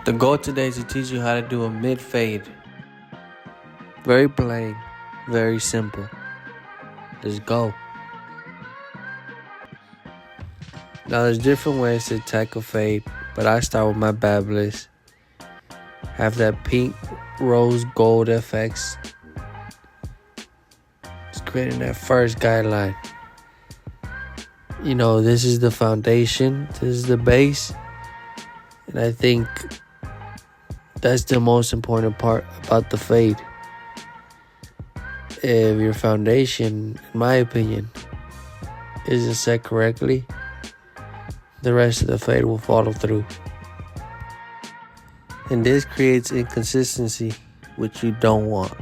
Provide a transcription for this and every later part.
The goal today is to teach you how to do a mid fade. Very plain, very simple. Let's go. Now there's different ways to attack a fade, but I start with my Babyliss. Have that pink rose gold FX. It's creating that first guideline. You know, this is the foundation, this is the base, and I think that's the most important part about the fade. If your foundation, in my opinion, isn't set correctly, the rest of the fade will follow through. And this creates inconsistency, which you don't want.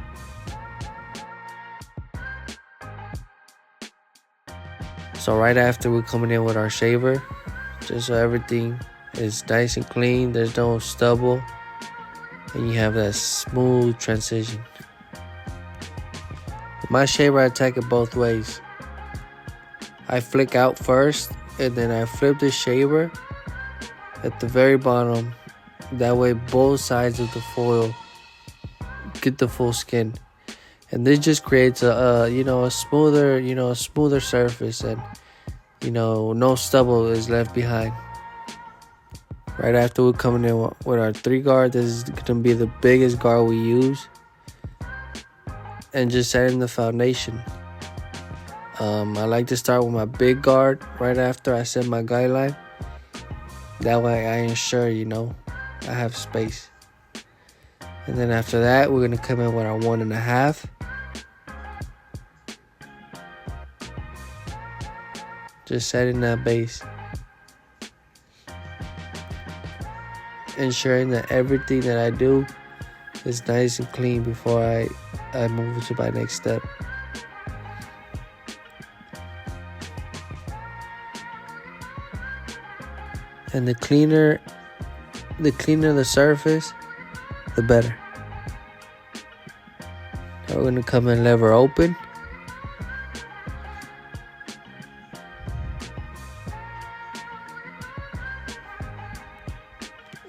So right after, we're coming in with our shaver, just so everything is nice and clean, there's no stubble, and you have that smooth transition. With my shaver, I attack it both ways. I flick out first, and then I flip the shaver at the very bottom. That way both sides of the foil get the full skin. And this just creates a smoother surface, and no stubble is left behind. Right after, we're coming in with our 3 guard. This is gonna be the biggest guard we use, and just setting the foundation. I like to start with my big guard right after I set my guideline. That way I ensure I have space. And then after that, we're gonna come in with our 1.5. Just setting that base. Ensuring that everything that I do is nice and clean before I move to my next step. And the cleaner the surface, the better. Now we're gonna come in lever open.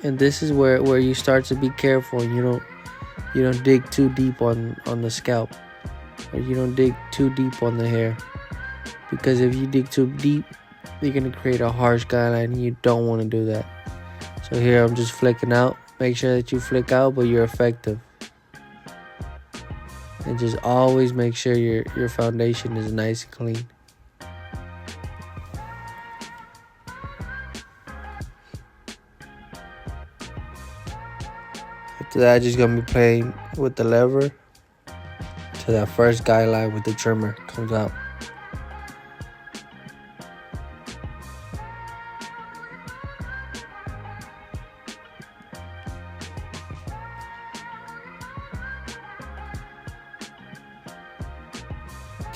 And this is where you start to be careful. You don't dig too deep on the scalp, or you don't dig too deep on the hair, because if you dig too deep, you're gonna create a harsh guideline, and you don't want to do that. So here I'm just flicking out. Make sure that you flick out, but you're effective. And just always make sure your foundation is nice and clean. After that, just gonna be playing with the lever till that first guideline with the trimmer comes out.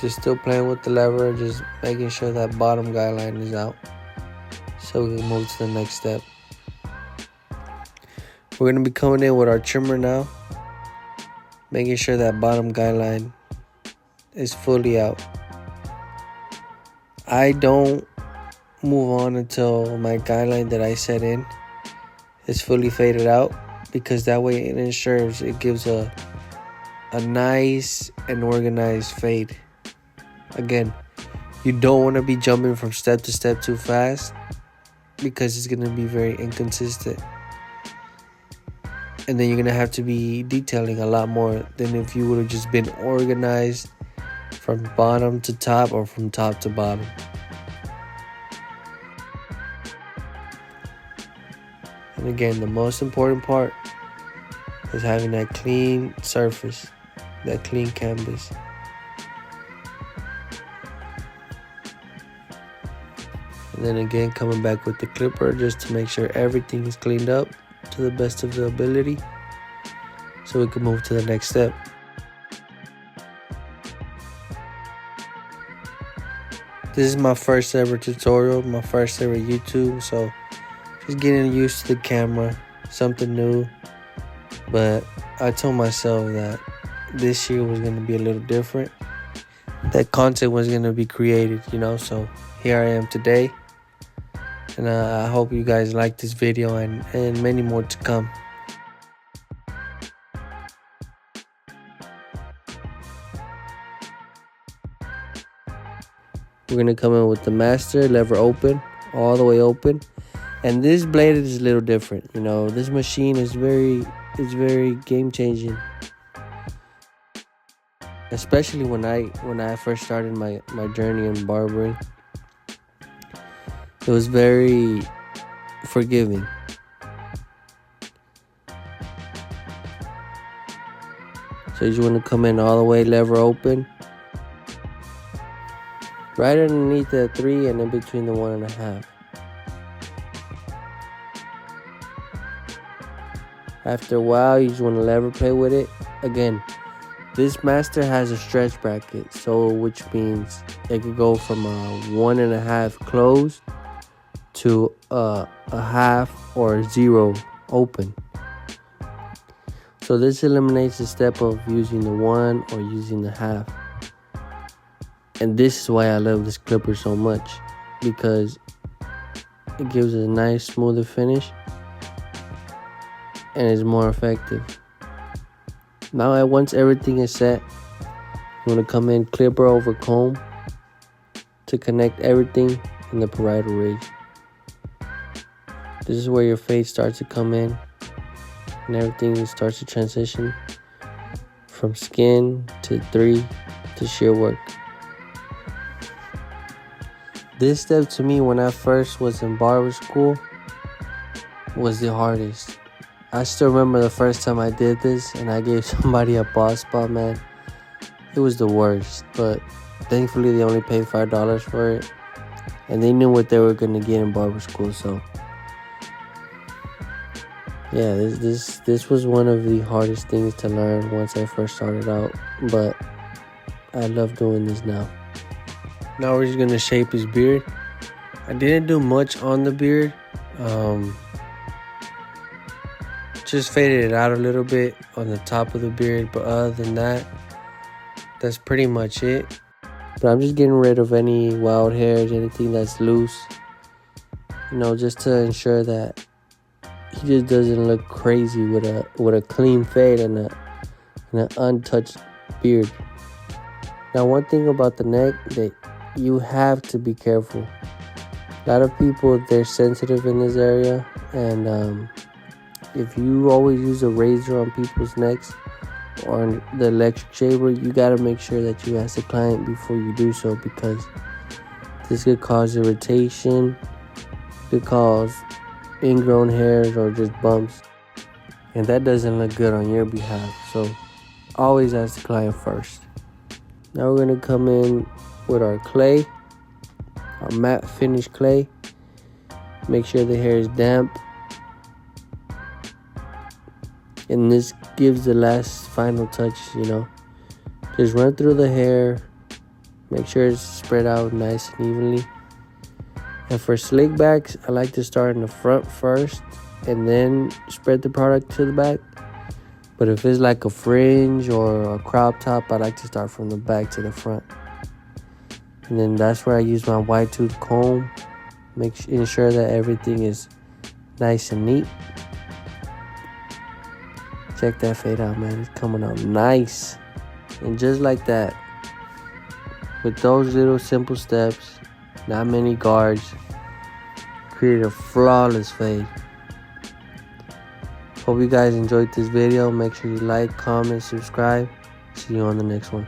Just still playing with the lever, just making sure that bottom guideline is out, so we can move to the next step. We're going to be coming in with our trimmer now, making sure that bottom guideline is fully out. I don't move on until my guideline that I set in is fully faded out, because that way it ensures it gives a nice and organized fade. Again, you don't want to be jumping from step to step too fast, because it's going to be very inconsistent. And then you're going to have to be detailing a lot more than if you would have just been organized from bottom to top or from top to bottom. And again, the most important part is having that clean surface, that clean canvas. And then again, coming back with the clipper just to make sure everything is cleaned up to the best of the ability, so we can move to the next step. This is my first ever tutorial, my first ever YouTube, so just getting used to the camera, something new. But I told myself that this year was going to be a little different, that content was going to be created, so here I am today. And I hope you guys like this video and many more to come. We're gonna come in with the master lever open, all the way open. And this blade is a little different. You know, this machine is very game changing. Especially when I first started my journey in barbering. It was very forgiving. So you just want to come in all the way, lever open. Right underneath the 3 and in between the 1.5. After a while, you just want to lever play with it. Again, this master has a stretch bracket, so which means it could go from a 1.5 closed to a half or 0 open. So this eliminates the step of using the 1 or using the half. And this is why I love this clipper so much, because it gives a nice smoother finish and it's more effective. Now once everything is set, you want to come in clipper over comb to connect everything in the parietal ridge. This is where your fade starts to come in and everything starts to transition from skin to 3 to shear work. This step to me, when I first was in barber school, was the hardest. I still remember the first time I did this and I gave somebody a bald spot, man. It was the worst, but thankfully they only paid $5 for it. And they knew what they were going to get in barber school, so yeah, this was one of the hardest things to learn once I first started out, but I love doing this now. Now we're just going to shape his beard. I didn't do much on the beard. Just faded it out a little bit on the top of the beard, but other than that, that's pretty much it. But I'm just getting rid of any wild hairs, anything that's loose, you know, just to ensure that he just doesn't look crazy with a clean fade and an untouched beard. Now, one thing about the neck that you have to be careful. A lot of people, they're sensitive in this area, and if you always use a razor on people's necks or the electric shaver, you got to make sure that you ask the client before you do so, because this could cause irritation, could cause ingrown hairs or just bumps, and that doesn't look good on your behalf. So always ask the client first. Now we're going to come in with our clay, our matte finish clay. Make sure the hair is damp. And this gives the last final touch, you know. Just run through the hair. Make sure it's spread out nice and evenly. And for slick backs, I like to start in the front first and then spread the product to the back. But if it's like a fringe or a crop top, I like to start from the back to the front. And then that's where I use my wide tooth comb. Ensure that everything is nice and neat. Check that fade out, man. It's coming out nice. And just like that, with those little simple steps, not many guards, create a flawless fade. Hope you guys enjoyed this video. Make sure you like, comment, subscribe. See you on the next one.